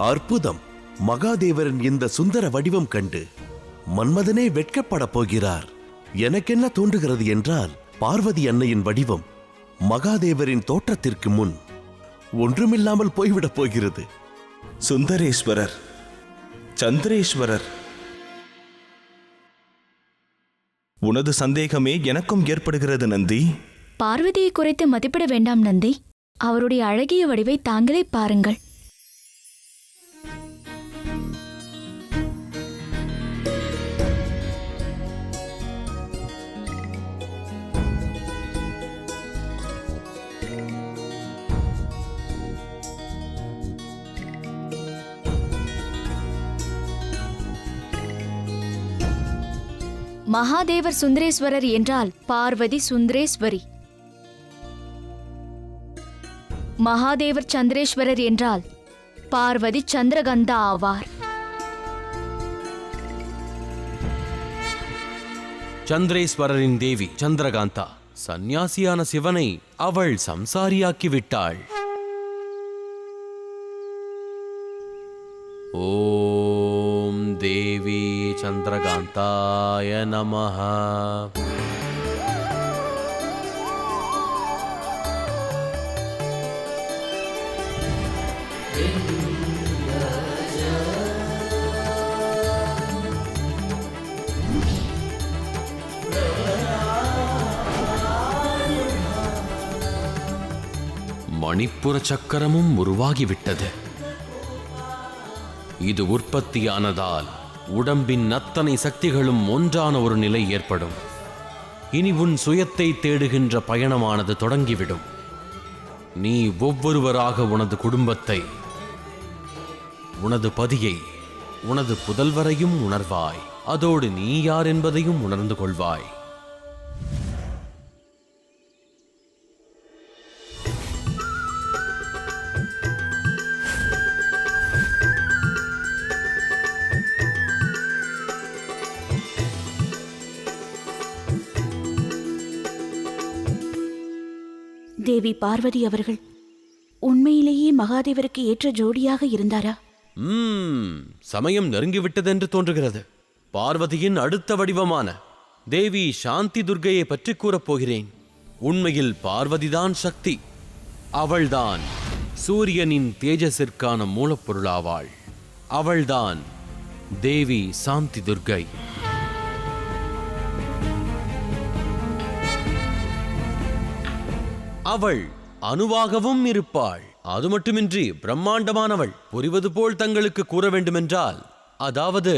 அற்புதம்! மகாதேவரின் இந்த சுந்தர வடிவம் கண்டு மன்மதனே வெட்கப்பட போகிறார். எனக்கென்ன தோன்றுகிறது என்றால், பார்வதி அன்னையின் வடிவம் மகாதேவரின் தோற்றத்திற்கு முன் ஒன்றுமில்லாமல் போய்விடப் போகிறது. சுந்தரேஸ்வரர், சந்திரேஸ்வரர், உனது சந்தேகமே எனக்கும் ஏற்படுகிறது நந்தி. பார்வதியை குறைத்து மதிப்பிட வேண்டாம் நந்தி. அவருடைய அழகிய வடிவை தாங்களே பாருங்கள். மகாதேவர் சுந்தரேஸ்வரர் என்றால் பார்வதி சுந்தரேஸ்வரி. மகாதேவர் சந்திரேஸ்வரர் என்றால் பார்வதி சந்திரகந்தா ஆவார். சந்திரேஸ்வரரின் தேவி சந்திரகாந்தா சந்நியாசியான சிவனை அவள் சம்சாரியாக்கி விட்டாள். ஓம் தேவி சந்திரகாந்தாய நமஹ. மணிப்புர சக்கரமும் உருவாகிவிட்டது. இது உற்பத்தியானதால் உடம்பின் அத்தனை சக்திகளும் ஒன்றான ஒரு நிலை ஏற்படும். இனி உன் சுயத்தை தேடுகின்ற பயணமானது தொடங்கிவிடும். நீ ஒவ்வொருவராக உனது குடும்பத்தை, உனது பதியை, உனது புதல்வரையும் உணர்வாய். அதோடு நீ யார் என்பதையும் உணர்ந்து கொள்வாய். தேவி பார்வதி அவர்கள் உண்மையிலேயே மகாதேவருக்கு ஏற்ற ஜோடியாக இருந்தாரா? சமயம் நெருங்கிவிட்டதென்று தோன்றுகிறது. பார்வதியின் அடுத்த வடிவமான தேவி சாந்தி துர்க்கையை பற்றி கூறப்போகிறேன். உண்மையில் பார்வதிதான் சக்தி. அவள்தான் சூரியனின் தேஜஸிற்கான மூலப்பொருளாவாள். அவள்தான் தேவி சாந்தி துர்க்கை. அவள் அணுவாகவும் இருப்பாள். அது மட்டுமின்றி பிரம்மாண்டமானவள். புரிவது போல் தங்களுக்கு கூற வேண்டுமென்றால், அதாவது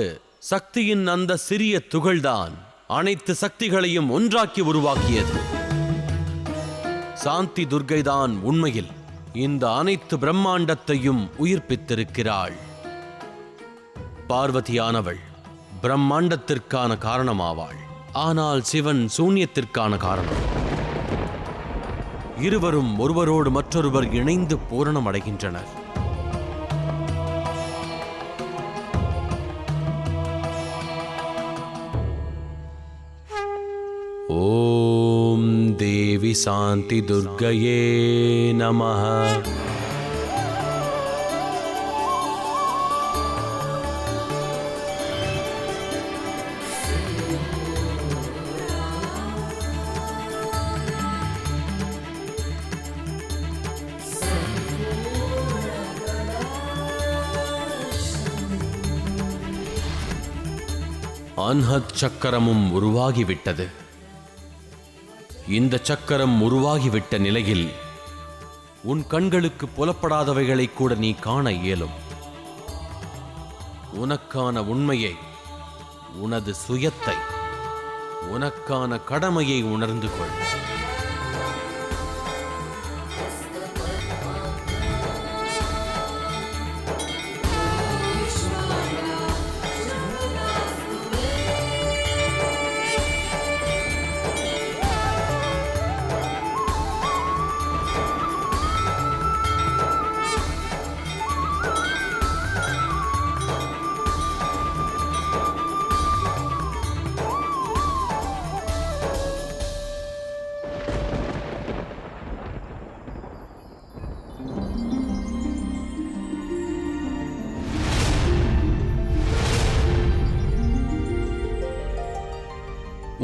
சக்தியின் அந்த சிறிய துகள்தான் அனைத்து சக்திகளையும் ஒன்றாக்கி உருவாக்கியது. சாந்தி துர்க்கைதான் உண்மையில் இந்த அனைத்து பிரம்மாண்டத்தையும் உயிர்ப்பித்திருக்கிறாள். பார்வதியானவள் பிரம்மாண்டத்திற்கான காரணமாவாள். ஆனால் சிவன் சூன்யத்திற்கான காரணம். இருவரும் ஒருவரோடு மற்றொருவர் இணைந்து பூரணம் அடைகின்றனர். ஓம் தேவி சாந்தி துர்க்கையே நமஹ. அன்ஹத் சக்கரமும் உருவாகிவிட்டது. இந்த சக்கரம் உருவாகிவிட்ட நிலையில் உன் கண்களுக்கு புலப்படாதவைகளை கூட நீ காண இயலும். உனக்கான உண்மையை, உனது சுயத்தை, உனக்கான கடமையை உணர்ந்து கொள்.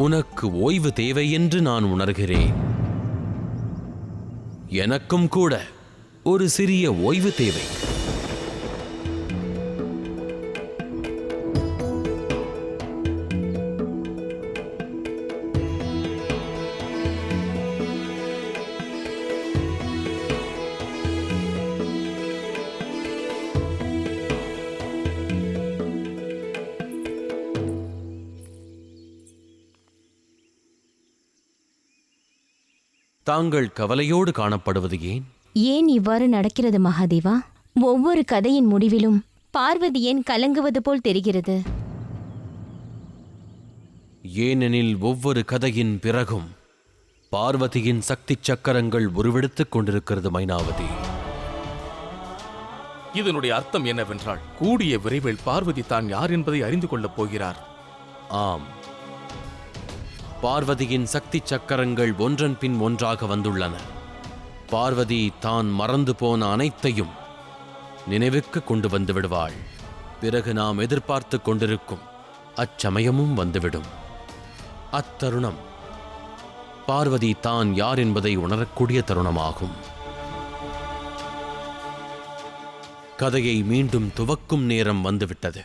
உனக்கு ஓய்வு தேவை என்று நான் உணர்கிறேன். எனக்கும் கூட ஒரு சிறிய ஓய்வு தேவை. தாங்கள் கவலையோடு காணப்படுவது ஏன்? ஏன் இவ்வாறு நடக்கிறது மகாதேவா? ஒவ்வொரு கதையின் முடிவிலும் பார்வதி ஏன் கலங்குவது போல் தெரிகிறது? ஏனெனில் ஒவ்வொரு கதையின் பிறகும் பார்வதியின் சக்தி சக்கரங்கள் உருவெடுத்துக் கொண்டிருக்கிறது மைனாவதி. இதனுடைய அர்த்தம் என்னவென்றால், கூடிய விரைவில் பார்வதி தான் யார் என்பதை அறிந்து கொள்ளப் போகிறார். ஆம், பார்வதியின் சக்தி சக்கரங்கள் ஒன்றன் பின் ஒன்றாக வந்துள்ளன. பார்வதி தான் மறந்து போன அனைத்தையும் நினைவுக்கு கொண்டு வந்து விடுவாள். பிறகு நாம் எதிர்பார்த்து கொண்டிருக்கும் அச்சமயமும் வந்துவிடும். அத்தருணம் பார்வதி தான் யார் என்பதை உணரக்கூடிய தருணமாகும். கதையை மீண்டும் துவக்கும் நேரம் வந்துவிட்டது.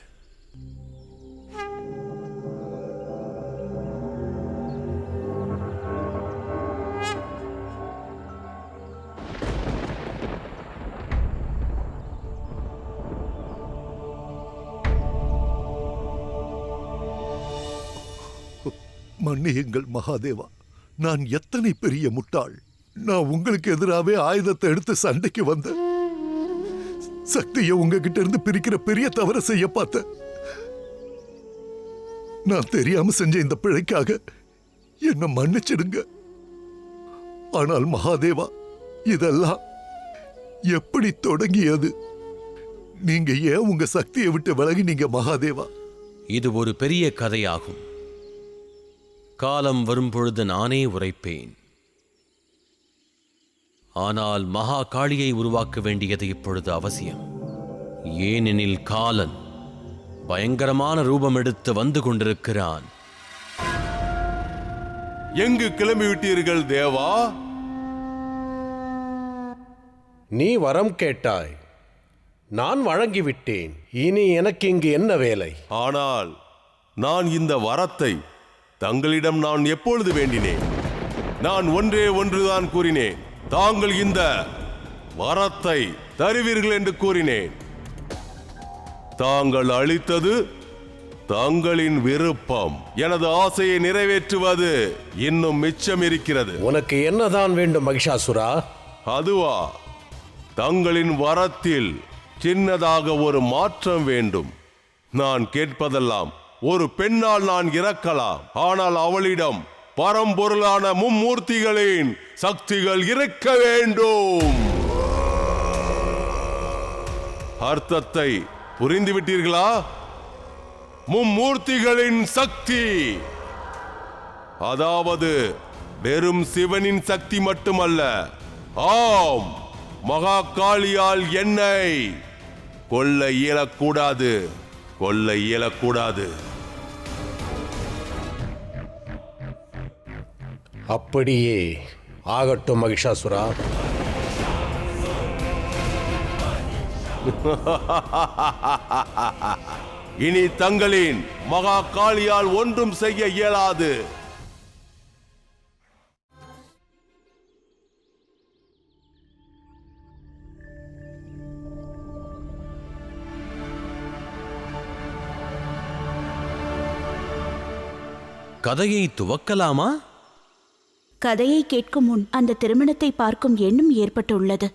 மன்னியுங்கள் மகாதேவா, நான் எத்தனை பெரிய முட்டாள்! நான் உங்களுக்கு எதிராகவே ஆயுதத்தை எடுத்து சண்டைக்கு வந்தேன். சக்தியை உங்ககிட்ட இருந்து பிரிக்கிற பெரிய தவறை செய்ய பார்த்தேன். நான் தெரியாம செஞ்ச இந்த பிழைக்காக என்ன மன்னிச்சிடுங்க. ஆனால் மகாதேவா, இதெல்லாம் எப்படி தொடங்கியது? நீங்க ஏன் உங்க சக்தியை விட்டு விலகினீங்க மகாதேவா? இது ஒரு பெரிய கதையாகும். காலம் வரும்பொழுது நானே உரைப்பேன். ஆனால் மகா காளியை உருவாக்க வேண்டியது இப்பொழுது அவசியம். ஏனெனில் காலன் பயங்கரமான ரூபம் எடுத்து வந்து கொண்டிருக்கிறான். எங்கு கிளம்பிவிட்டீர்கள் தேவா? நீ வரம் கேட்டாய், நான் வழங்கிவிட்டேன். இனி எனக்கு இங்கு என்ன வேலை? ஆனால் நான் இந்த வரத்தை தங்களிடம் நான் எப்பொழுது வேண்டினேன்? நான் ஒன்றே ஒன்றுதான் கூறினேன். தாங்கள் இந்த வரத்தை தருவீர்கள் என்று கூறினேன். தாங்கள் அளித்தது தங்களின் விருப்பம். எனது ஆசையை நிறைவேற்றுவது இன்னும் மிச்சம் இருக்கிறது. உனக்கு என்னதான் வேண்டும் மகிஷாசுரா? அதுவா, தங்களின் வரத்தில் சின்னதாக ஒரு மாற்றம் வேண்டும். நான் கேட்பதெல்லாம், ஒரு பெண்ணால் நான் இறக்கலாம், ஆனால் அவளிடம் பரம்பொருளான மும்மூர்த்திகளின் சக்திகள் இருக்க வேண்டும். அர்த்தத்தை புரிந்துவிட்டீர்களா? மும்மூர்த்திகளின் சக்தி, அதாவது வெறும் சிவனின் சக்தி மட்டுமல்ல. ஆம், மகா காளியால் என்னை கொல்ல இயலக்கூடாது, கொல்ல இயலக்கூடாது. அப்படியே ஆகட்டும் மகிஷாசுரா. இனி தங்களின் மகா காளியால் ஒன்றும் செய்ய இயலாது. கதையை துவக்கலாமா? கதையை கேட்கும் முன் அந்த திருமணத்தை பார்க்கும் எண்ணம் ஏற்பட்டுள்ளது.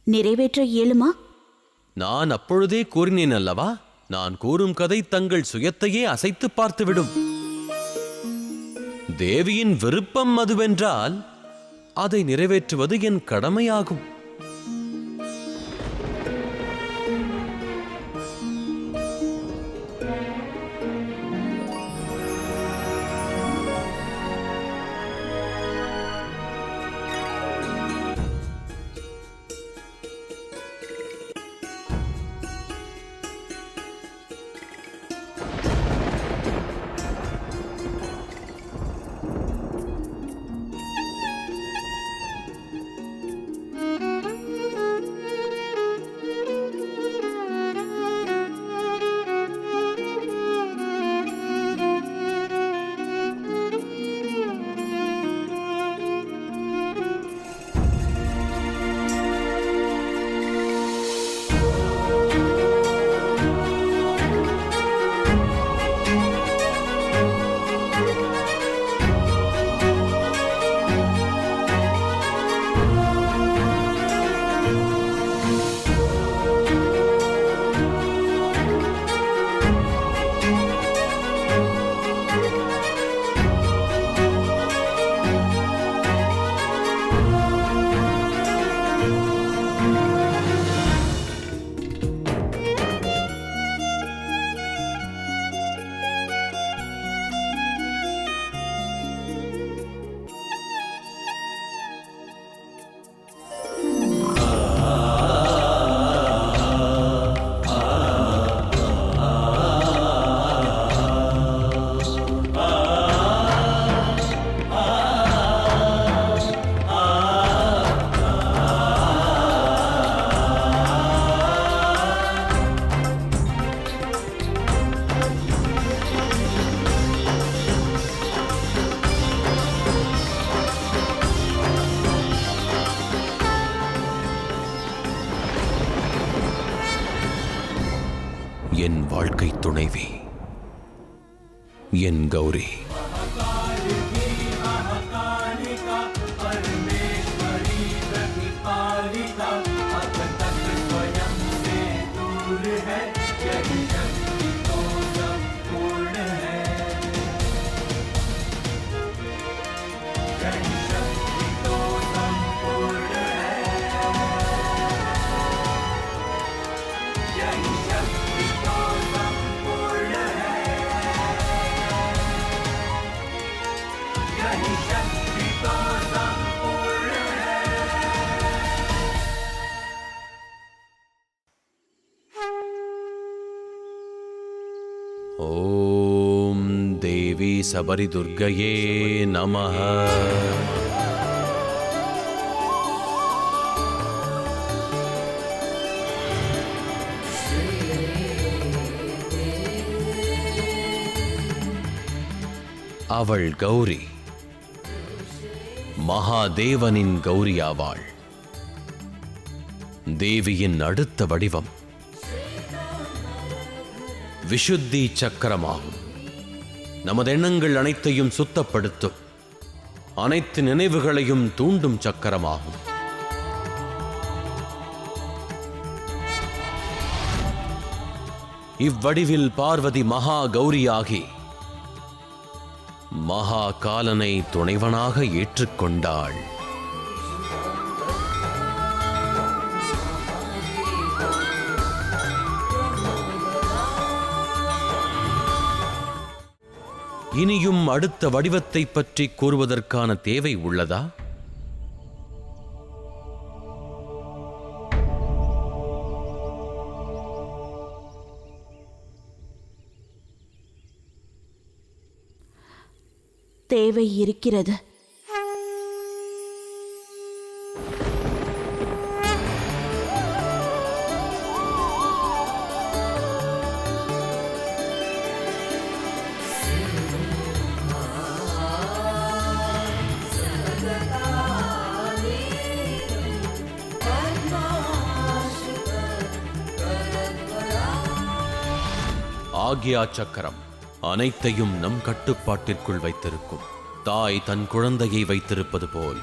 நிறைவேற்ற இயலுமா? நான் அப்பொழுதே கூறினேன் அல்லவா, நான் கூறும் கதை தங்கள் சுயத்தையே அசைத்து பார்த்துவிடும். தேவியின் விருப்பம் அதுவென்றால் அதை நிறைவேற்றுவது என் கடமையாகும். என் வாழ்க்கை துணைவி, என் கௌரி. ஓம் தேவி சபரி துர்க்கையே நமஹ. அவள் கௌரி, மகாதேவனின் கௌரி ஆவாள். தேவியின் அடுத்த வடிவம் விஷுத்தி சக்கரமாகும். நமது எண்ணங்கள் அனைத்தையும் சுத்தப்படுத்தும், அனைத்து நினைவுகளையும் தூண்டும் சக்கரமாகும். இவ்வடிவில் பார்வதி மகா கௌரியாகி மகா காலனை துணைவனாக ஏற்றுக்கொண்டாள். இனியும் அடுத்த வடிவத்தை பற்றி கூறுவதற்கான தேவை உள்ளதா? தேவை இருக்கிறது. ஆக்யா சக்கரம் அனைத்தையும் நம் கட்டுப்பாட்டிற்குள் வைத்திருக்கும். தாய் தன் குழந்தையை வைத்திருப்பது போல்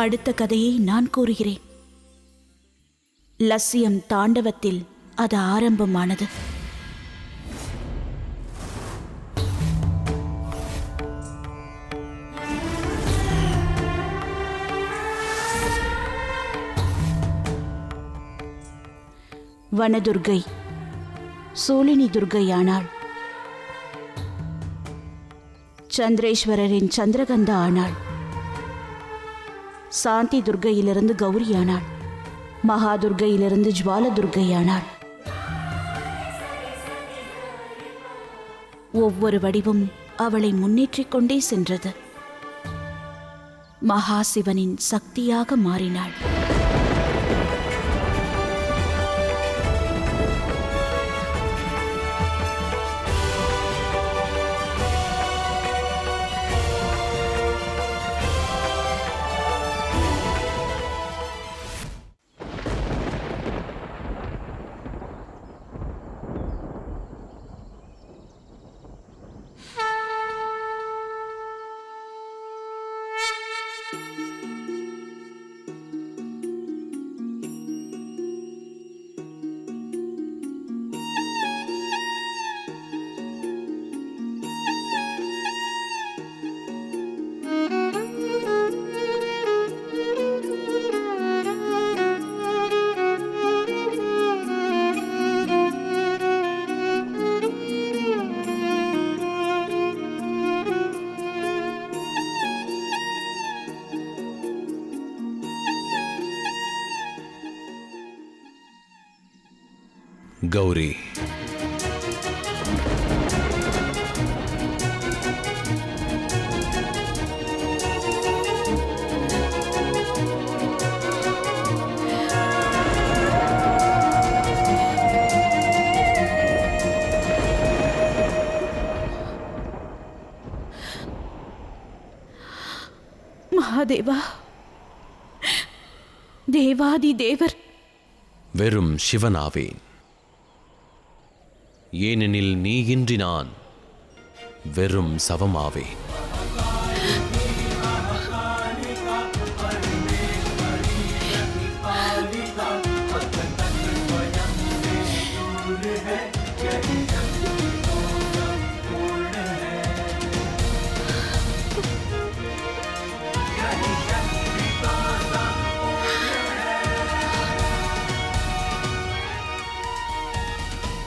அடுத்த கதையை நான் கூறுகிறேன். லஸ்யம் தாண்டவத்தில் அது ஆரம்பமானது. வனதுர்கை சூலினி துர்கையானாள். சந்திரேஸ்வரரின் சந்திரகந்தா ஆனாள். சாந்தி துர்கையிலிருந்து கௌரியானாள். மகாதுர்கையிலிருந்து ஜுவால துர்கையானாள். ஒவ்வொரு வடிவும் அவளை முன்னேற்றிக் கொண்டே சென்றது. மகாசிவனின் சக்தியாக மாறினாள். கௌரி, மகாதேவா, தேவாதி தேவர். வெறும் சிவனாவேன். ஏனெனில் நீ இன்றி நான் வெறும் சவமாவேன்.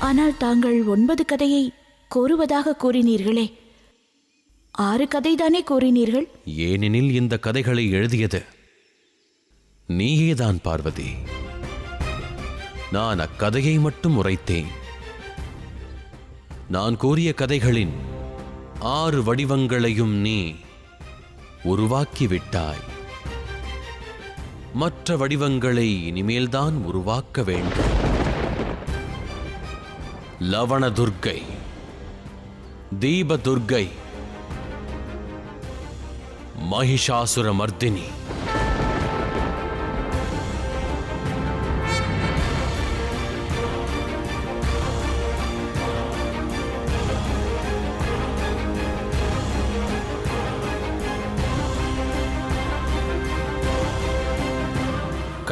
ஆனால் தாங்கள் 9 கதையை கூறுவதாக கூறினீர்களே, 6 கதைதானே கூறினீர்கள்? ஏனெனில் இந்த கதைகளை எழுதியது நீயேதான் பார்வதி. நான் அக்கதையை மட்டும் உரைத்தேன். நான் கூறிய கதைகளின் 6 வடிவங்களையும் நீ உருவாக்கிவிட்டாய். மற்ற வடிவங்களை இனிமேல்தான் உருவாக்க வேண்டும். லவண துர்க்கை, தீப துர்க்கை, மகிஷாசுர மர்தினி,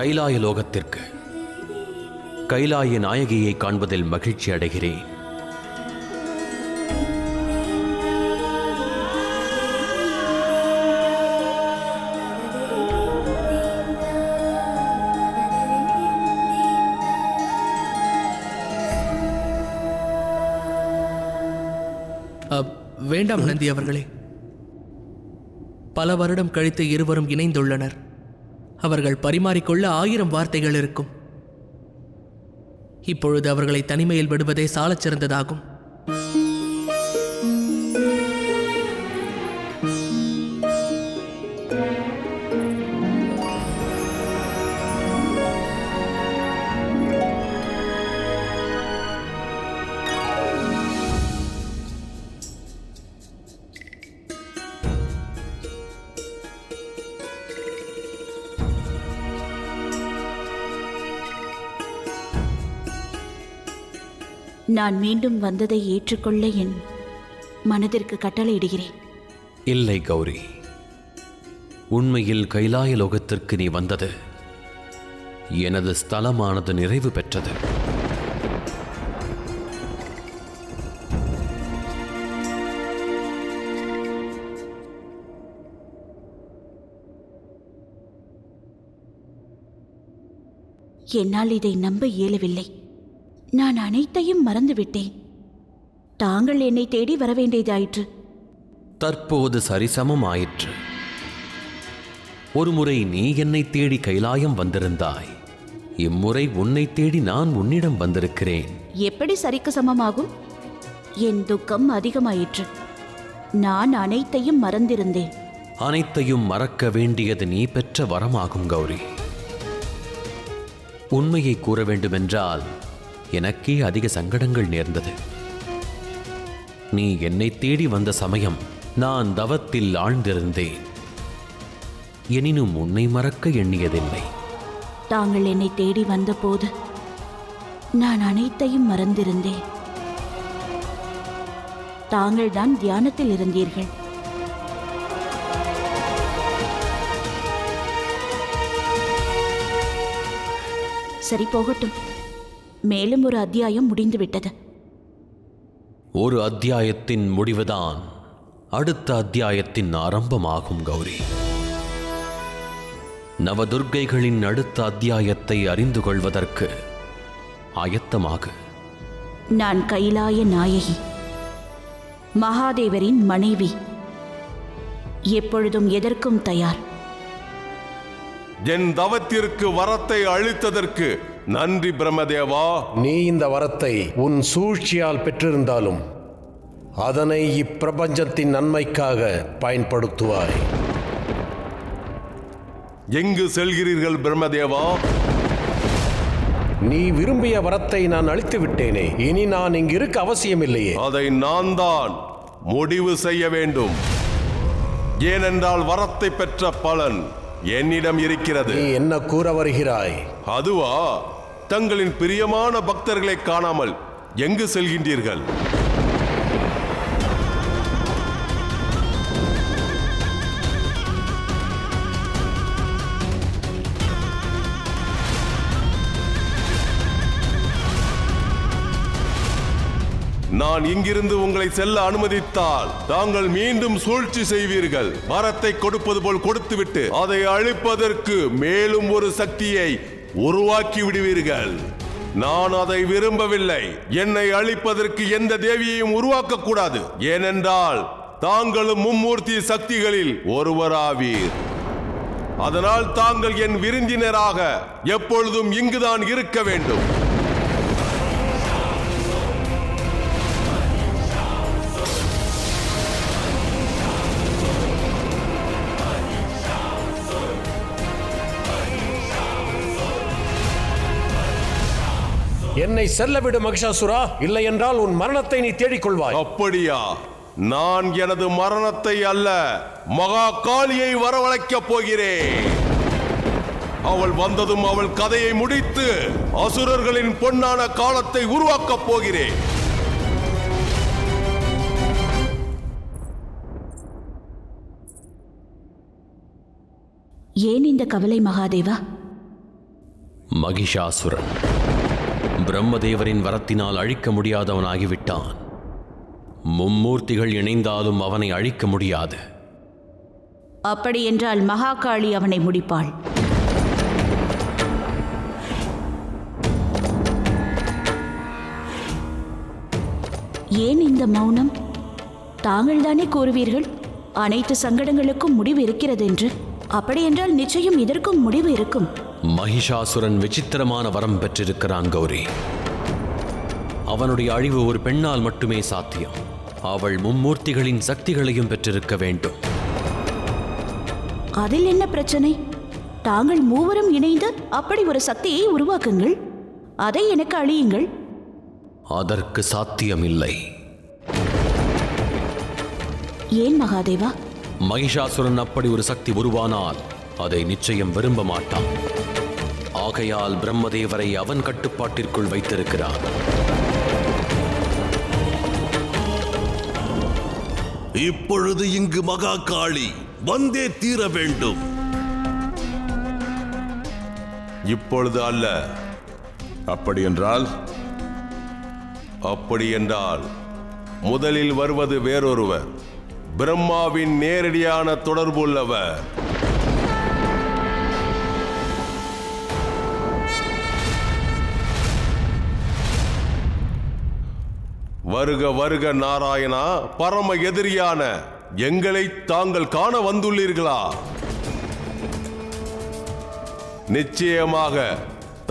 கைலாய லோகத்திற்கு கைலாய நாயகியை காண்பதில் மகிழ்ச்சி அடைகிறேன். வேண்டாம் நந்தி அவர்களே. பல வருடம் கழித்து இருவரும் இணைந்துள்ளனர். அவர்கள் பரிமாறிக்கொள்ள 1000 வார்த்தைகள் இருக்கும். இப்பொழுது அவர்களை தனிமையில் விடுவதே சாலச் சிறந்ததாகும். நான் மீண்டும் வந்ததை ஏற்றுக்கொள்ள என் மனதிற்கு கட்டளையிடுகிறேன். இல்லை கௌரி, உண்மையில் கைலாய லோகத்திற்கு நீ வந்தது எனது ஸ்தலமானது நிறைவு பெற்றது. என்னால் இதை நம்ப இயலவில்லை. நான் அனைத்தையும் மறந்துவிட்டேன். தாங்கள் என்னை தேடி வர வேண்டியதாயிற்று. தற்போது சரிசமம் ஆயிற்று. ஒருமுறை நீ என்னை தேடி கைலாயம் வந்திருந்தாய். இம்முறை உன்னை தேடி நான் உன்னிடம் வந்திருக்கிறேன். எப்படி சரிக்கு சமமாகும்? என் துக்கம் அதிகமாயிற்று. நான் அனைத்தையும் மறந்திருந்தேன். அனைத்தையும் மறக்க வேண்டியது நீ பெற்ற வரமாகும் கௌரி. உண்மையை கூற வேண்டுமென்றால் எனக்கே அதிக சங்கடங்கள் நேர்ந்தது. நீ என்னை தேடி வந்த சமயம் நான் தவத்தில் ஆழ்ந்திருந்தேன். எனினும் உன்னை மறக்க எண்ணியதில்லை. தாங்கள் என்னை தேடி வந்தபோது நான் அனைத்தையும் மறந்திருந்தேன். தாங்கள் தான் தியானத்தில் இருந்தீர்கள். சரி, போகட்டும். மேலும் ஒரு அத்தியாயம் முடிந்துவிட்டது. ஒரு அத்தியாயத்தின் முடிவுதான் அடுத்த அத்தியாயத்தின் ஆரம்பமாகும் கௌரி. நவதுர்க்கைகளின் அடுத்த அத்தியாயத்தை அறிந்து கொள்வதற்கு ஆயத்தமாக. நான் கைலாய நாயகி, மகாதேவரின் மனைவி. எப்பொழுதும் எதற்கும் தயார். என் தவத்திற்கு வரத்தை அளித்ததற்கு நன்றி பிரம்மதேவா. நீ இந்த வரத்தை உன் சூழ்ச்சியால் பெற்றிருந்தாலும் அதனை இப்பிரபஞ்சத்தின் நன்மைக்காக பயன்படுத்துவாய். எங்கு செல்கிறீர்கள் பிரம்மதேவா? நீ விரும்பிய வரத்தை நான் அளித்து விட்டேனே. இனி நான் இங்கு இருக்க அவசியமில்லையே. அதை நான் தான் முடிவு செய்ய வேண்டும். ஏனென்றால் வரத்தை பெற்ற பலன் என்னிடம் இருக்கிறது. நீ என்ன கூற வருகிறாய்? அதுவா, தங்களின் பிரியமான பக்தர்களை காணாமல் எங்கு செல்கின்றீர்கள்? நான் இங்கிருந்து உங்களை செல்ல அனுமதித்தால் தாங்கள் மீண்டும் சூழ்ச்சி செய்வீர்கள். வரத்தை கொடுப்பது போல் கொடுத்துவிட்டு அதை அழிப்பதற்கு மேலும் ஒரு சக்தியை உருவாக்கி விடுவீர்கள். நான் அதை விரும்பவில்லை. என்னை அழிப்பதற்கு எந்த தேவியையும் உருவாக்க கூடாது. ஏனென்றால் தாங்களும் மும்மூர்த்தி சக்திகளில் ஒருவராவீர். அதனால் தாங்கள் என் விருந்தினராக எப்பொழுதும் இங்குதான் இருக்க வேண்டும். என்னை செல்லவிடு மகிஷாசுரா, இல்லை என்றால் உன் மரணத்தை நீ தேடிக்கொள்வாய். அப்படியா? நான் எனது மரணத்தை அல்ல, மகா காளியை வரவழைக்கப் போகிறேன். அவள் வந்ததும் அவள் கதையை முடித்து அசுரர்களின் பொன்னான காலத்தை உருவாக்கப் போகிறேன். ஏன் இந்த கவலை மகாதேவா? மகிஷாசுரன் பிரம்மதேவரின் வரத்தினால் அழிக்க முடியாதவனாகிவிட்டான். மும்மூர்த்திகள் இணைந்தாலும் அவனை அழிக்க முடியாது. அப்படி என்றால் மகாகாளி அவனை முடிப்பாள். ஏன் இந்த மௌனம்? தாங்கள் தானே கூறுவீர்கள் அனைத்து சங்கடங்களுக்கும் முடிவு இருக்கிறது என்று. அப்படியென்றால் நிச்சயம் இதற்கும் முடிவு இருக்கும். மகிஷாசுரன் விசித்திரமான வரம் பெற்றிருக்கிறான் கௌரி. அவனுடைய அழிவு ஒரு பெண்ணால் மட்டுமே சாத்தியம். அவள் மும்மூர்த்திகளின் சக்திகளையும் பெற்றிருக்க வேண்டும். அதில் என்ன பிரச்சனை? தாங்கள் மூவரும் இணைந்து அப்படி ஒரு சக்தியை உருவாக்குங்கள். அதை எனக்கு அழியுங்கள். அதற்கு சாத்தியமில்லை. ஏன் மகாதேவா? மகிஷாசுரன் அப்படி ஒரு சக்தி உருவானால் அதை நிச்சயம் விரும்ப மாட்டான். ஆகையால் பிரம்மதேவரை அவன் கட்டுப்பாட்டிற்குள் வைத்திருக்கிறான். இப்பொழுது இங்கு மகா காளி வந்தே தீர வேண்டும். இப்பொழுது அல்ல. அப்படி என்றால் முதலில் வருவது வேறொருவர், பிரம்மாவின் நேரடியான தொடர்பு உள்ளவர். வருக வருக நாராயணா, பரம எதிரியான எங்களை தாங்கள் காண வந்துள்ளீர்களா? நிச்சயமாக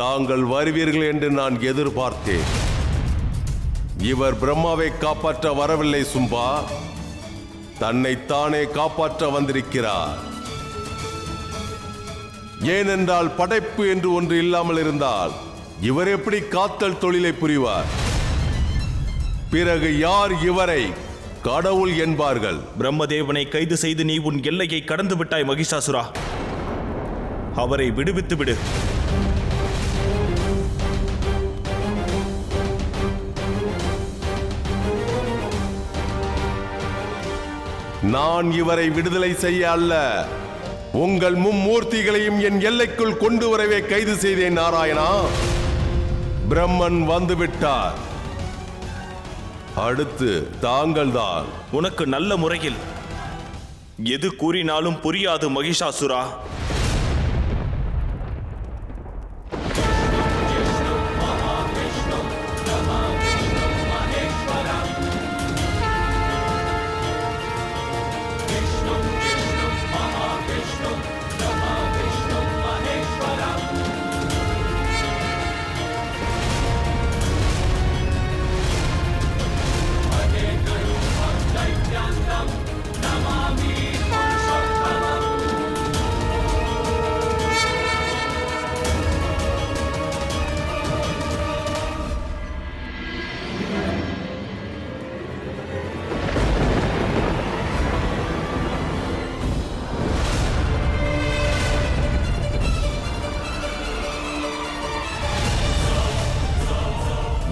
தாங்கள் வருவீர்கள் என்று நான் எதிர்பார்த்தேன். இவர் பிரம்மாவை காப்பாற்ற வரவில்லை சும்பா, தன்னைத்தானே காப்பாற்ற வந்திருக்கிறார். ஏனென்றால் படைப்பு என்று ஒன்று இல்லாமல் இருந்தால் இவர் எப்படி காத்தல் தொழிலை புரிவார்? பிறகு யார் இவரை கடவுள் என்பார்கள்? பிரம்மதேவனை கைது செய்து நீ உன் எல்லையை கடந்து விட்டாய் மகிஷாசுரா. அவரை விடுவித்து விடு. நான் இவரை விடுதலை செய்ய அல்ல, உங்கள் மும்மூர்த்திகளையும் என் எல்லைக்குள் கொண்டு வரவே கைது செய்தேன் நாராயணா. பிரம்மன் வந்துவிட்டார், அடுத்து தாங்கள்தான். உனக்கு நல்ல முறையில் எது கூறினாலும் புரியாது மகிஷாசுரா.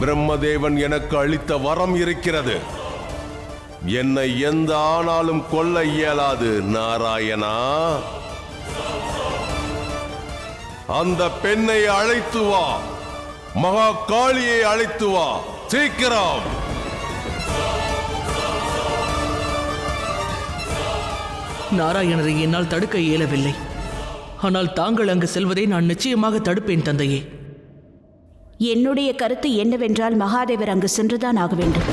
பிரம்மதேவன் எனக்கு அளித்த வரம் இருக்கிறது. என்னை எந்த ஆனாலும் கொல்ல இயலாது நாராயணா. அந்த பெண்ணை அழைத்து வா, மகா காளியை அழைத்து வா, சீக்கிரம். நாராயணரை என்னால் தடுக்க இயலவில்லை. ஆனால் தாங்கள் அங்கு செல்வதை நான் நிச்சயமாக தடுப்பேன் தந்தையே. என்னுடைய கருத்து என்னவென்றால் மகாதேவர் அங்கு சென்றுதான் ஆக வேண்டும்.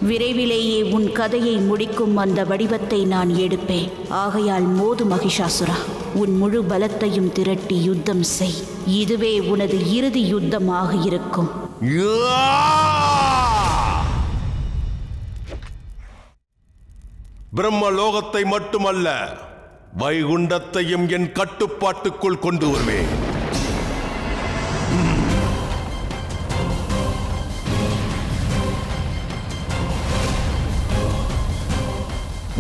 விரைவிலேயே உன் கதையை முடிக்கும் அந்த வடிவத்தை நான் எடுப்பேன். ஆகையால் மோது மகிஷாசுரா, உன் முழு பலத்தையும் திரட்டி யுத்தம் செய். இதுவே உனது இறுதி யுத்தமாக இருக்கும். பிரம்மலோகத்தை மட்டுமல்ல, வைகுண்டத்தையும் என் கட்டுப்பாட்டுக்குள் கொண்டு வருவேன்.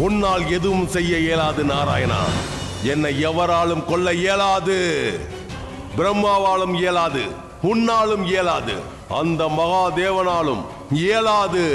உன்னால் எதுவும் செய்ய இயலாது நாராயணா. என்னை எவராலும் கொல்ல இயலாது. பிரம்மாவாலும் இயலாது, உன்னாலும் இயலாது, அந்த மகாதேவனாலும் இயலாது.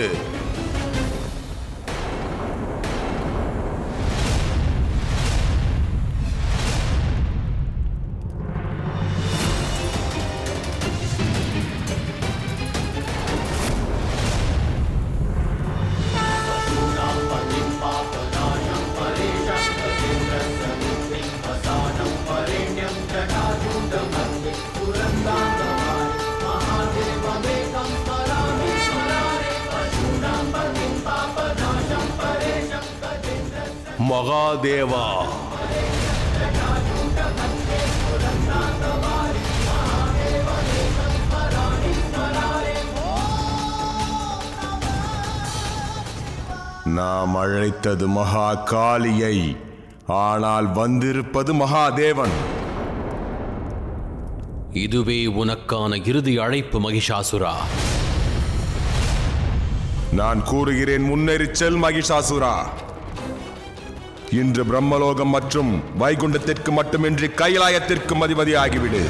மகாதேவா, நாம் அழைத்தது மகா காளியை, ஆனால் வந்திருப்பது மகாதேவன். இதுவே உனக்கான இறுதி அழைப்பு மகிஷாசுரா. நான் கூறுகிறேன், முன்னேறிச் செல் மகிஷாசுரா. இன்று பிரம்மலோகம் மற்றும் வைகுண்டத்திற்கு மட்டுமின்றி கைலாயத்திற்கும் அதிபதியாகிவிடு.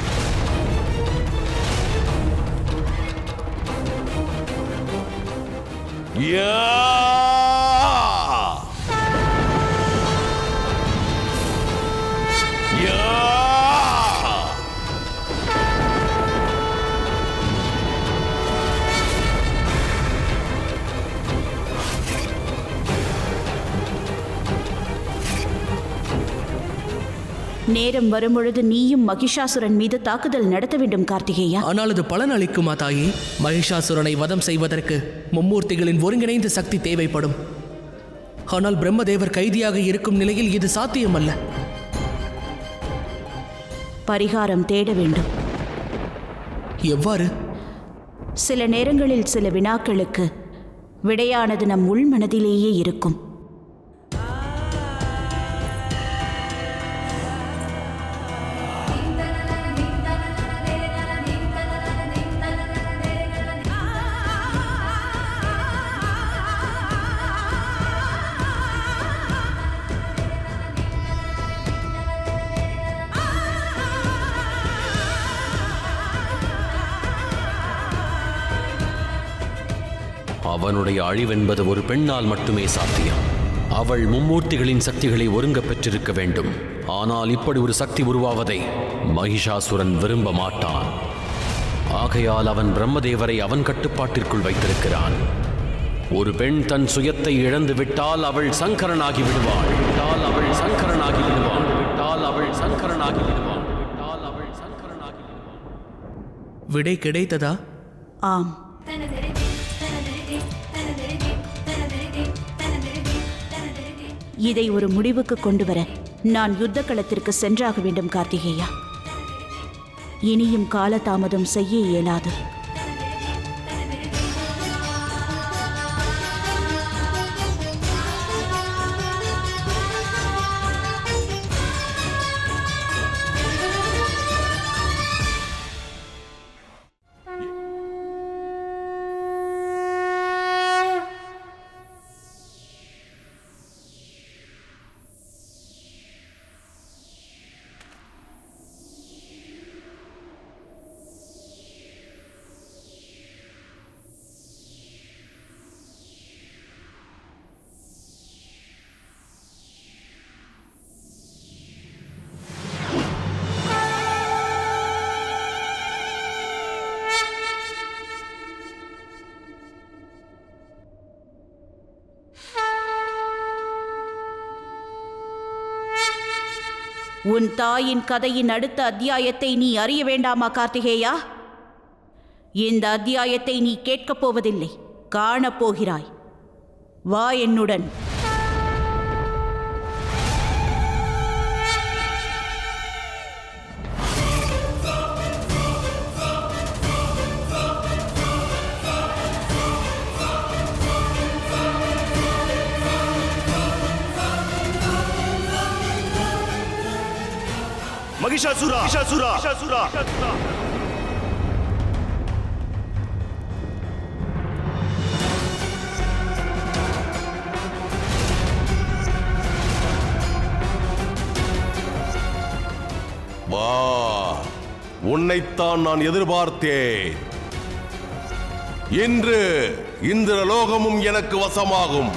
நேரம் வரும்பொழுது நீயும் மகிஷாசுரன் மீது தாக்குதல் நடத்த வேண்டும் கார்த்திகேயா. ஆனால் அது பலன் அளிக்குமா தாயே? மகிஷாசுரனை வதம் செய்வதற்கு மும்மூர்த்திகளின் ஒருங்கிணைந்த சக்தி தேவைப்படும். ஆனால் பிரம்மதேவர் கைதியாக இருக்கும் நிலையில் இது சாத்தியமல்ல. பரிகாரம் தேட வேண்டும். எவ்வாறு? சில நேரங்களில் சில வினாக்களுக்கு விடையானது நம் உள் மனதிலேயே இருக்கும். அவனுடைய அழிவென்பது ஒரு பெண்ணால் மட்டுமே சாத்தியம். அவள் மும்மூர்த்திகளின் சக்திகளை ஒருங்க பெற்றிருக்க வேண்டும். ஆனால் இப்படி ஒரு சக்தி உருவாவதை மகிஷாசுரன் விரும்ப மாட்டான். ஆகையால் அவன் பிரம்மதேவரை அவன் கட்டுப்பாட்டிற்குள் வைத்திருக்கிறான். ஒரு பெண் தன் சுயத்தை இழந்து விட்டால் அவள் சங்கரனாகி விடுவாள். விடை கிடைத்ததா? ஆம். இதை ஒரு முடிவுக்கு கொண்டு வர நான் யுத்த களத்திற்கு சென்றாக வேண்டும் கார்த்திகேயா. இனியும் காலதாமதம் செய்ய இயலாது. உன் தாயின் கதையின் அடுத்த அத்தியாயத்தை நீ அறிய வேண்டாமா கார்த்திகேயா? இந்த அத்தியாயத்தை நீ கேட்கப் போவதில்லை, காணப்போகிறாய். வா என்னுடன். மகிஷாசுரா! மகிஷாசுரா! மகிஷாசுரா! வா, உன்னைத்தான் நான் எதிர்பார்த்தேன். இன்று இந்திரலோகமும் எனக்கு வசமாகும்.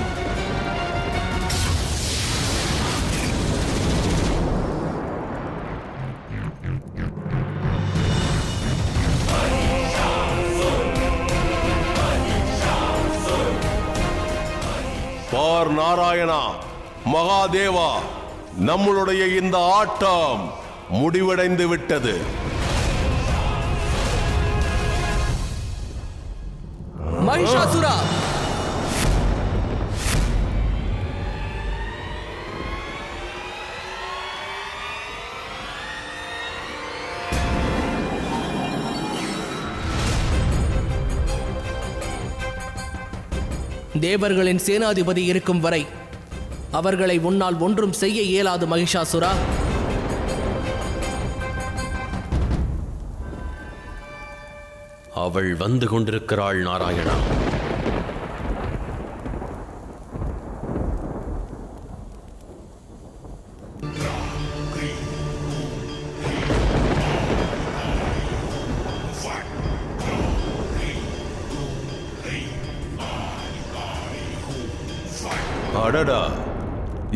பார் நாராயணா, மகாதேவா, நம்மளுடைய இந்த ஆட்டம் முடிவடைந்து விட்டது. மகிஷாசுரா! தேவர்களின் சேனாதிபதி இருக்கும் வரை அவர்களை உன்னால் ஒன்றும் செய்ய இயலாது மகிஷாசுரா. அவள் வந்து கொண்டிருக்கிறாள் நாராயணா. அடடா,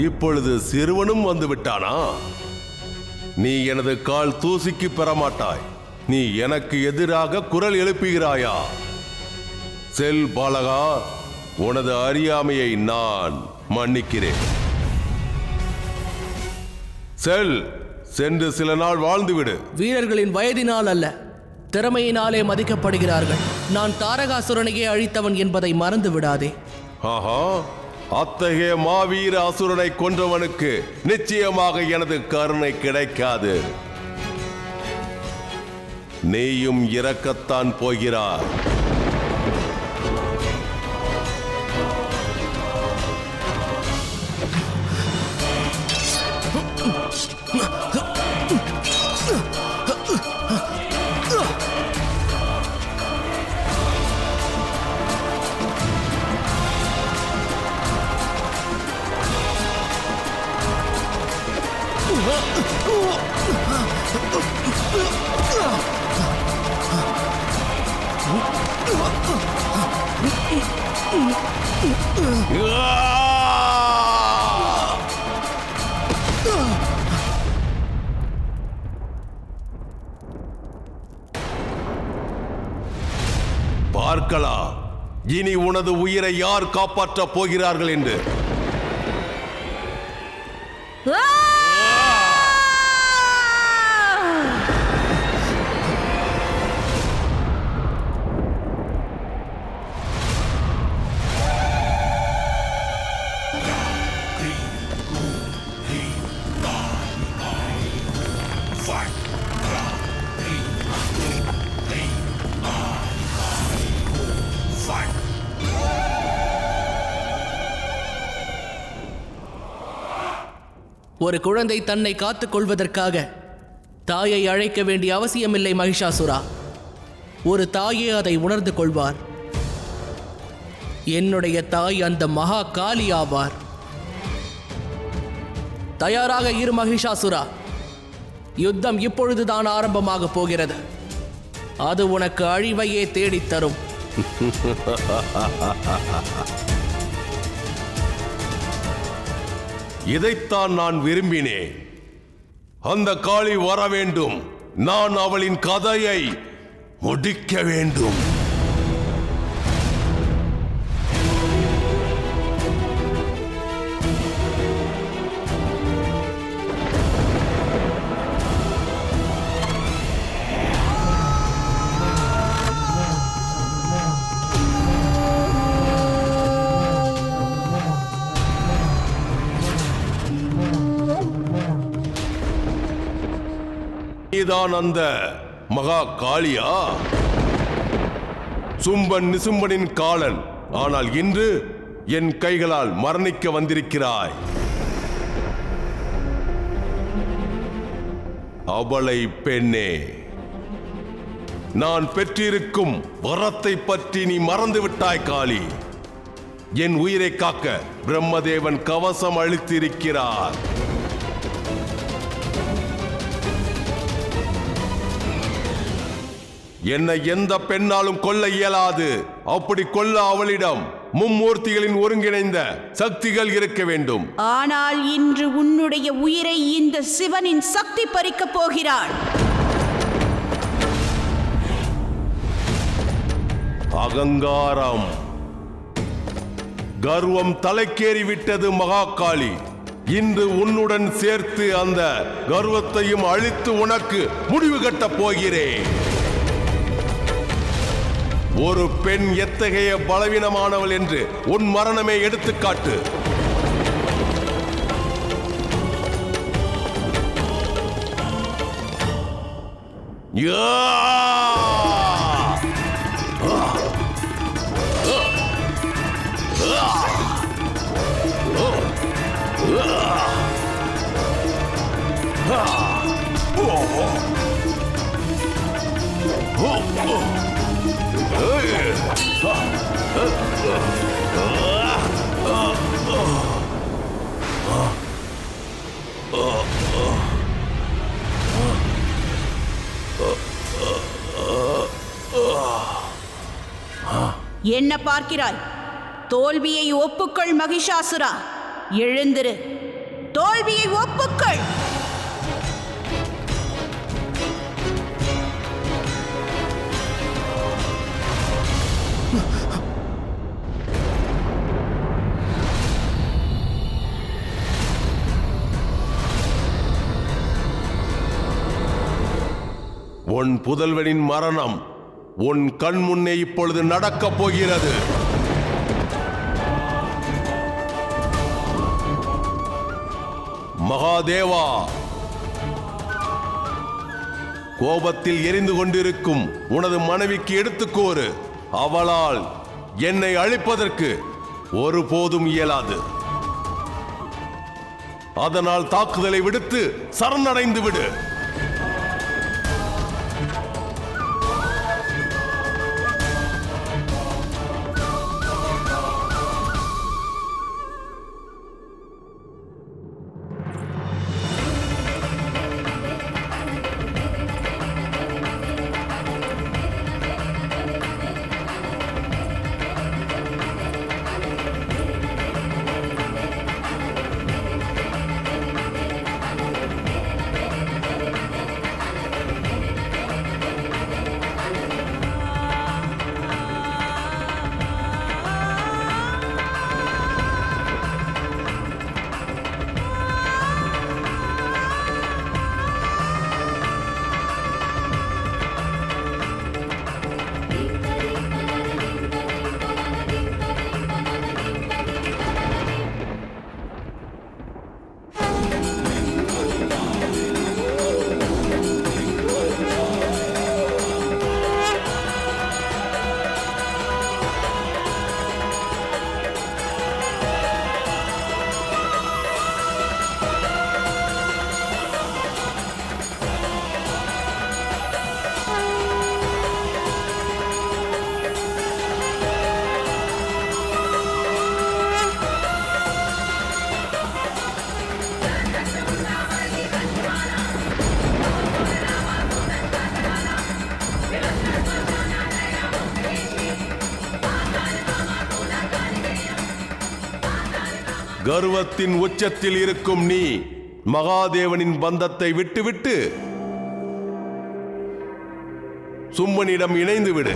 இப்பொழுது சிறுவனும் வந்து விட்டானா? நீ எனது கால் தூசிக்கு பெறமாட்டாய். நீ எனக்கு எதிராக குரல் எழுப்புகிறாயா? செல் பாலகா, உனது அறியாமையை நான் மன்னிக்கிறேன். செல், சென்று சில நாள் வாழ்ந்துவிடு. வீரர்களின் வயதினால் அல்ல, திறமையினாலே மதிக்கப்படுகிறார்கள். நான் தாரகாசுரனையே அழித்தவன் என்பதை மறந்து விடாதே. ஆஹா, அத்தகைய மாவீர அசுரனை கொன்றவனுக்கு நிச்சயமாக எனது கருணை கிடைக்காது. நீயும் இறக்கத்தான் போகிறாய். பார்க்கலாம், இனி உனது உயிரை யார் காப்பாற்றப் போகிறார்கள் என்று. ஒரு குழந்தை தன்னை காத்துக் கொள்வதற்காக தாயை அழைக்க வேண்டிய அவசியமில்லை மகிஷாசுரா. ஒரு தாயே அதை உணர்ந்து கொள்வார். என்னுடைய தாய் அந்த மகா காளி ஆவார். தயாராக இரு மகிஷாசுரா. யுத்தம் இப்பொழுதுதான் ஆரம்பமாக போகிறது. அது உனக்கு அழிவையே தேடித்தரும். இதைத்தான் நான் விரும்பினேன். அந்த காளி வர வேண்டும். நான் அவளின் கதையை முடிக்க வேண்டும். நீதான் அந்த மகா காளியா? சும்பன் நிசும்பனின் காலன். ஆனால் இன்று என் கைகளால் மரணிக்க வந்திருக்கிறாய். அவளை பெண்ணே, நான் பெற்றிருக்கும் வரத்தை பற்றி நீ மறந்து விட்டாய் காளி. என் உயிரை காக்க பிரம்மதேவன் கவசம் அளித்திருக்கிறார். என்னை எந்த பெண்ணாலும் கொல்ல இயலாது. அப்படி கொல்ல அவளிடம் மும்மூர்த்திகளின் ஒருங்கிணைந்த சக்திகள் இருக்க வேண்டும். ஆனால் இன்று உன்னுடைய உயிரை இந்த சிவனின் சக்தி பறிக்கப் போகிறாள். அகங்காரம், கர்வம் தலைக்கேறி விட்டது மகாகாளி. இன்று உன்னுடன் சேர்த்து அந்த கர்வத்தையும் அழித்து உனக்கு முடிவு கட்டப் போகிறேன். ஒரு பெண் எத்தகைய பலவீனமானவள் என்று உன் மரணமே எடுத்துக்காட்டு. Oh! என்ன பார்க்கிறாய்? தோல்வியை ஒப்புக்கொள் மகிஷாசுரா. எழுந்திரு, தோல்வியை ஒப்புக்கொள். உன் புதல்வனின் மரணம் உன் கண் முன்னே இப்பொழுது நடக்கப் போகிறது. மகாதேவா, கோபத்தில் எரிந்து கொண்டிருக்கும் உனது மனைவிக்கு எடுத்துக்கூறு. அவளால் என்னை அழிப்பதற்கு ஒருபோதும் இயலாது. அதனால் தாக்குதலை விடுத்து சரணடைந்து விடு. கர்வத்தின் உச்சத்தில் இருக்கும் நீ மகாதேவனின் பந்தத்தை விட்டுவிட்டு சும்மனிடம் இணைந்து விடு.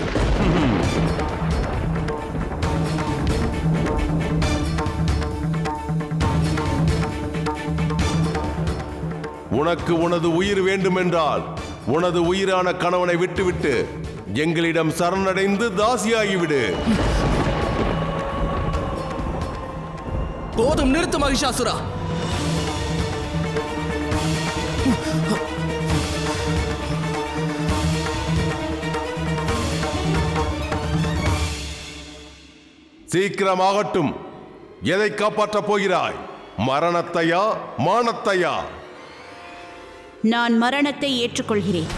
உனக்கு உனது உயிர் வேண்டுமென்றால் உனது உயிரான கணவனை விட்டுவிட்டு எங்களிடம் சரணடைந்து தாசியாகிவிடு. போதும், நிறுத்து மகிஷாசுரா. சீக்கிரமாகட்டும். எதை காப்பாற்றப் போகிறாய்? மரணத்தையா மானத்தையா? நான் மரணத்தை ஏற்றுக்கொள்கிறேன்.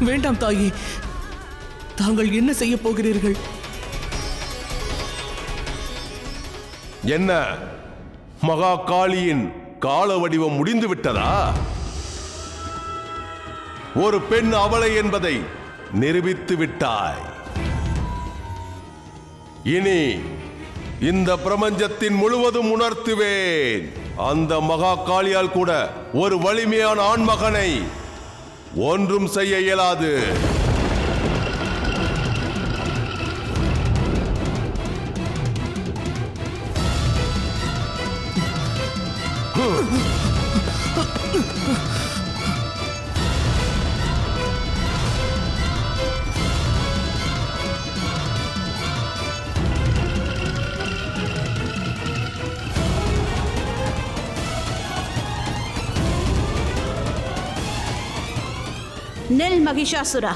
வேண்டாம் தாயே, தாங்கள் என்ன செய்ய போகிறீர்கள்? என்ன, மகா காளியின் கால வடிவம் முடிந்து விட்டதா? ஒரு பெண் அவளை என்பதை நிரூபித்து விட்டாய். இனி இந்த பிரபஞ்சத்தின் முழுவதும் உணர்த்துவேன். அந்த மகா காளியால் கூட ஒரு வலிமையான ஆண்மகனை ஒன்றும் செய்ய இயலாது. நெல் மகிஷாசுரா.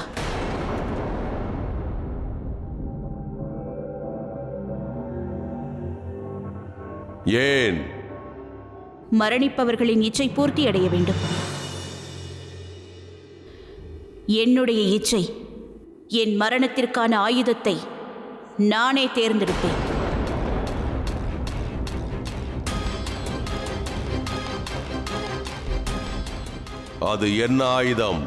ஏன் மரணிப்பவர்களின் இச்சை பூர்த்தி அடைய வேண்டும். என்னுடைய இச்சை, என் மரணத்திற்கான ஆயுதத்தை நானே தேர்ந்தெடுப்பேன். அது என்ன ஆயுதம்?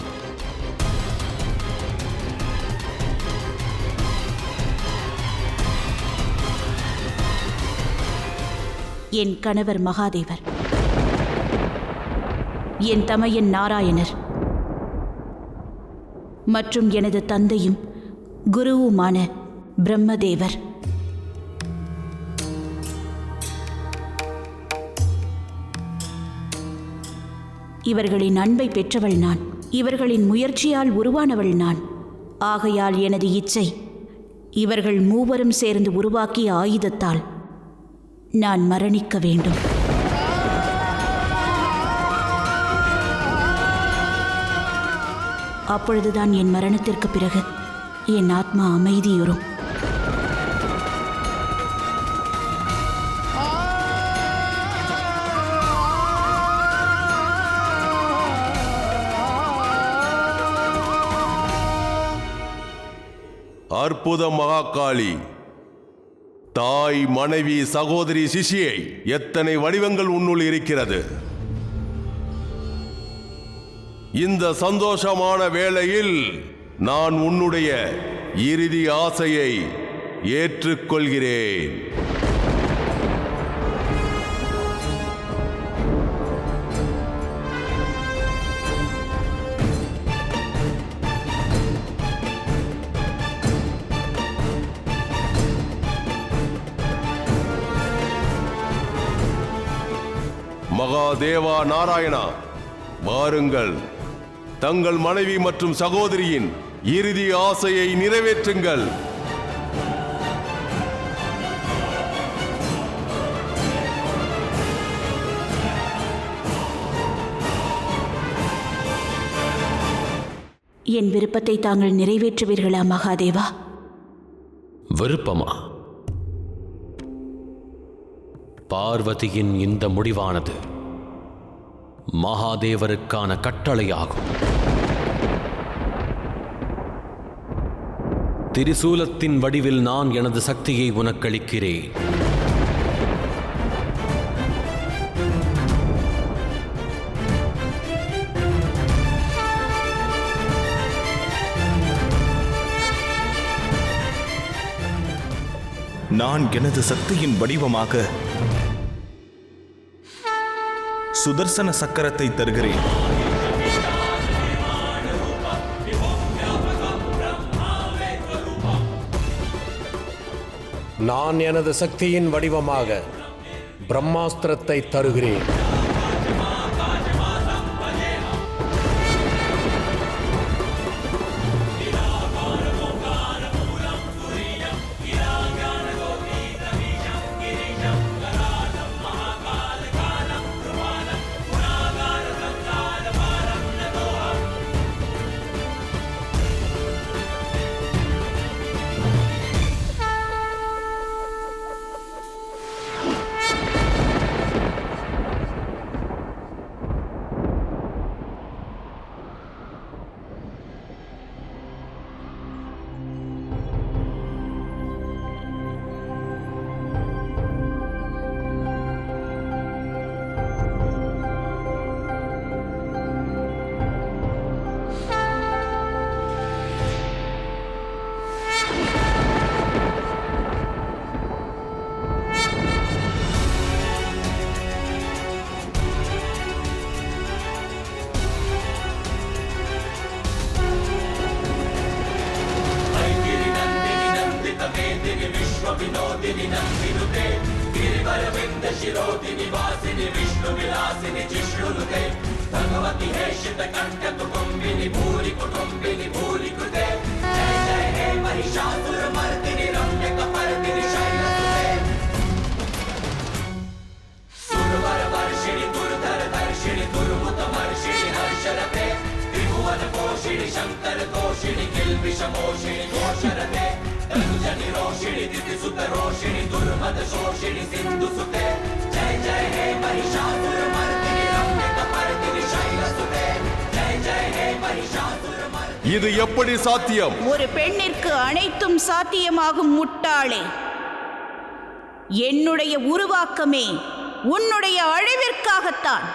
என் கணவர் மகாதேவர், என் தமையன் நாராயணர் மற்றும் எனது தந்தையும் குருவுமான பிரம்மதேவர். இவர்களின் அன்பை பெற்றவள் நான். இவர்களின் முயற்சியால் உருவானவள் நான். ஆகையால் எனது இச்சை, இவர்கள் மூவரும் சேர்ந்து உருவாக்கிய ஆயுதத்தால் நான் மரணிக்க வேண்டும். அப்பொழுதுதான் என் மரணத்திற்கு பிறகு என் ஆத்மா அமைதியுறும். அற்புத மகாகாளி, தாய், மனைவி, சகோதரி, சிஷியை, எத்தனை வடிவங்கள் உன்னுள் இருக்கிறது. இந்த சந்தோஷமான வேளையில் நான் உன்னுடைய இறுதி ஆசையை ஏற்றுக்கொள்கிறேன். மகாதேவா நாராயணா, வாருங்கள், தங்கள் மனைவி மற்றும் சகோதரியின் இறுதி ஆசையை நிறைவேற்றுங்கள். என் விருப்பத்தை தாங்கள் நிறைவேற்றுவீர்களா மகாதேவா? விருப்பமா? பார்வதியின் இந்த முடிவானது மகாதேவருக்கான கட்டளையாகும். திரிசூலத்தின் வடிவில் நான் எனது சக்தியை உனக்களிக்கிறேன். நான் எனது சக்தியின் வடிவமாக சுதர்சன சக்கரத்தை தருகிறேன். நான் எனது சக்தியின் வடிவமாக பிரம்மாஸ்திரத்தை தருகிறேன். रोषिणी दुर्मद शोषिणी सिंधु सुते जय जय हे महिषासुर இது எப்படி சாத்தியம்? ஒரு பெண்ணிற்கு அனைத்தும் சாத்தியமாகும் முட்டாளே. என்னுடைய உருவாக்கமே உன்னுடைய அழிவிற்காகத்தான்.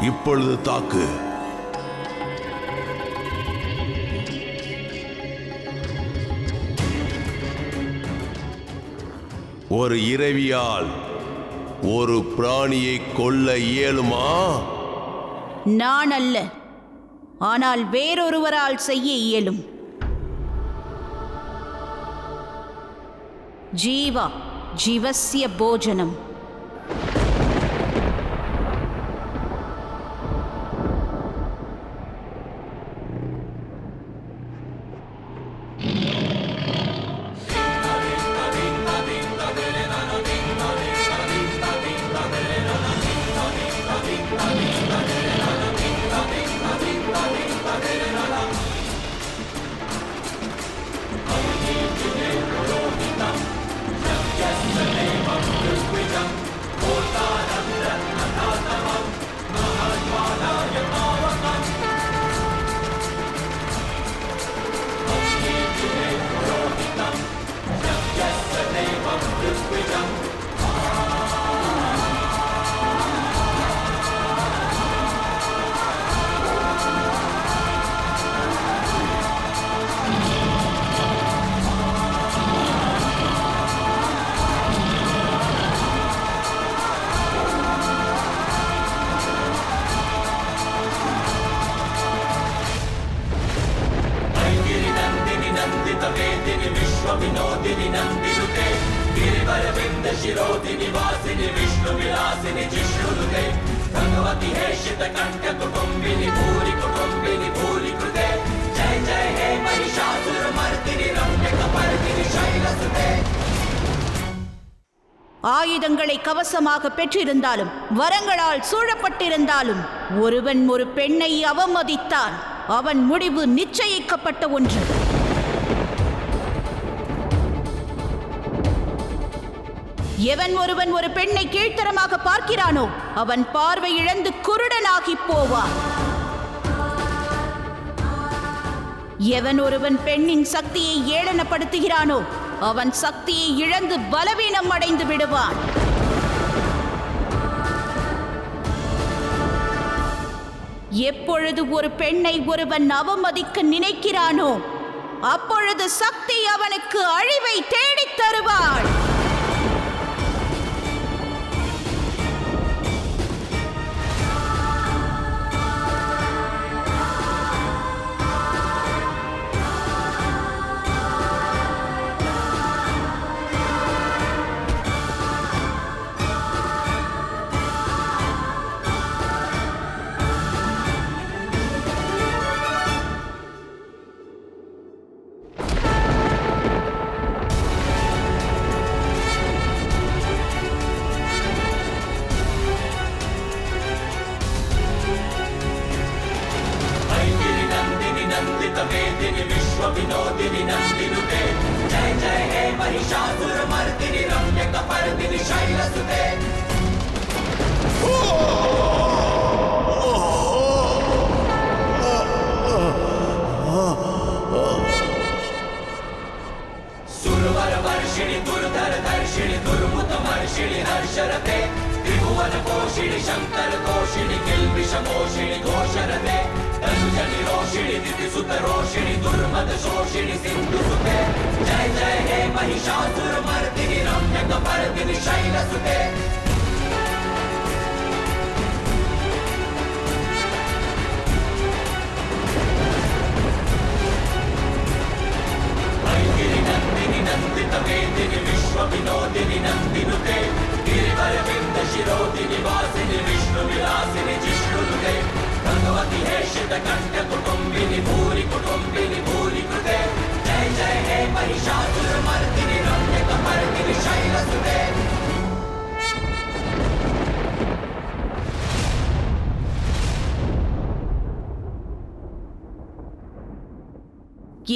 இப்பொழுது தாக்கு. ஒரு இரவியால் ஒரு பிராணியை கொல்ல இயலுமா? நான் அல்ல, ஆனால் வேறொருவரால் செய்ய இயலும். ஜீவா ஜீவஸ்ய போஜனம். ஆயுதங்களை கவசமாக பெற்றிருந்தாலும் வரங்களால் சூழப்பட்டிருந்தாலும் ஒருவன் ஒரு பெண்ணை அவமதித்தான். அவன் முடிவு நிச்சயிக்கப்பட்ட ஒன்று. எவன் ஒருவன் ஒரு பெண்ணை கீழ்த்தரமாக பார்க்கிறானோ அவன் பார்வை இழந்து குருடனாகி போவான். எவன் ஒருவன் பெண்ணின் சக்தியை ஏளனப்படுத்துகிறானோ அவன் சக்தியை இழந்து பலவீனம் அடைந்து விடுவான். எப்பொழுது ஒரு பெண்ணை ஒருவன் அவமதிக்க நினைக்கிறானோ அப்பொழுது சக்தி அவனுக்கு அழிவை தேடித் தருவாள்.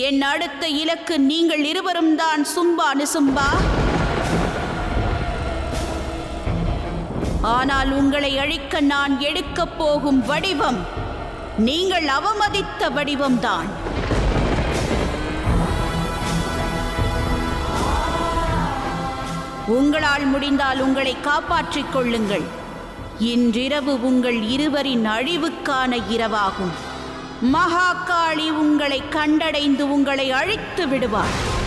என் அடுத்த இலக்கு நீங்கள் இருவரும் தான் சும்பா நிசும்பா. ஆனால் உங்களை அழிக்க நான் எடுக்கப் போகும் வடிவம் நீங்கள் அவமதித்த வடிவம்தான். உங்களால் முடிந்தால் உங்களை காப்பாற்றிக் கொள்ளுங்கள். இன்றிரவு உங்கள் இருவரின் அழிவுக்கான இரவாகும். மகாகாளி உங்களை கண்டடைந்து உங்களை அழித்து விடுவார்.